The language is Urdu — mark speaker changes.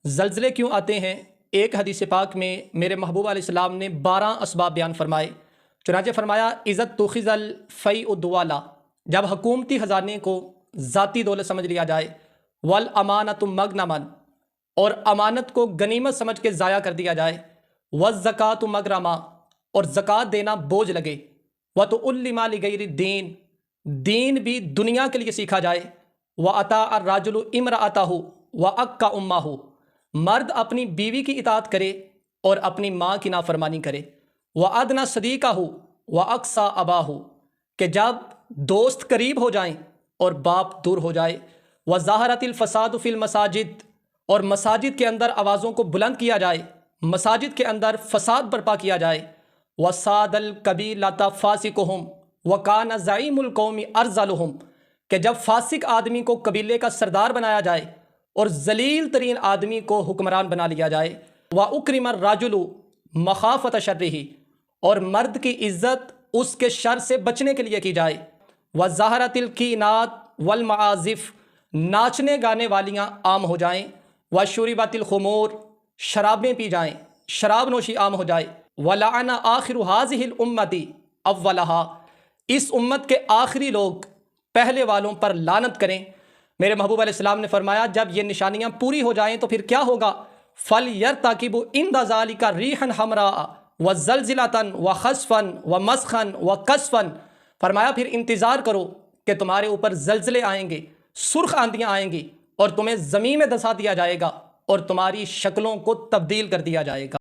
Speaker 1: زلزلے کیوں آتے ہیں؟ ایک حدیث پاک میں میرے محبوب علیہ السلام نے 12 اسباب بیان فرمائے۔ چنانچہ فرمایا عزت تخذ الفیء الدوالا، جب حکومتی خزانے کو ذاتی دولت سمجھ لیا جائے، والامانۃ مغنما، اور امانت کو غنیمت سمجھ کے ضائع کر دیا جائے، والزکوٰۃ مغرما، اور زکوٰۃ دینا بوجھ لگے، وتعلم لغیر الدین، دین بھی دنیا کے لیے سیکھا جائے، وَأَطَاعَ الرَّجُلُ امرأتہ وَأَکَّ أُمَّهُ، مرد اپنی بیوی کی اطاعت کرے اور اپنی ماں کی نافرمانی کرے، وَأَدْنَى صَدِيقَهُ وَأَقْصَى أَبَاهُ، کہ جب دوست قریب ہو جائیں اور باپ دور ہو جائے، وَظَهَرَتِ الْفَسَادُ فِي الْمَسَاجِدِ، اور مساجد کے اندر آوازوں کو بلند کیا جائے، مساجد کے اندر فساد برپا کیا جائے، وَصَادَ الْقَبِيلَةَ فَاسِقُهُمْ وَكَانَ زَعِيمُ الْقَوْمِ أَرْذَلُهُمْ، کہ جب فاسق آدمی کو قبیلے کا سردار بنایا جائے اور ذلیل ترین آدمی کو حکمران بنا لیا جائے، وَأُكْرِمَ الرَّجُلُ مَخَافَةَ شَرِّهِ، اور مرد کی عزت اس کے شر سے بچنے کے لیے کی جائے، وَظَهَرَتِ الْكِينَاتِ وَالْمَعَازِفِ، ناچنے گانے والیاں عام ہو جائیں، وَشُرِبَتِ الْخُمُورِ، شرابیں پی جائیں، شراب نوشی عام ہو جائے، وَلَعَنَ آخِرُ هَذِهِ الْأُمَّةِ أَوَّلَهَا، اس امت کے آخری لوگ پہلے والوں پر لعنت کریں۔ میرے محبوب علیہ السلام نے فرمایا جب یہ نشانیاں پوری ہو جائیں تو پھر کیا ہوگا؟ فَلْيَرْتَقِبُ عِنْدَ ذَلِكَ رِيحًا حَمْرَاءَ وَزَلْزِلَةً وَخَسْفًا وَمَسْخًا وَقَذْفًا، فرمایا پھر انتظار کرو کہ تمہارے اوپر زلزلے آئیں گے، سرخ آندیاں آئیں گی، اور تمہیں زمین میں دھسا دیا جائے گا اور تمہاری شکلوں کو تبدیل کر دیا جائے گا۔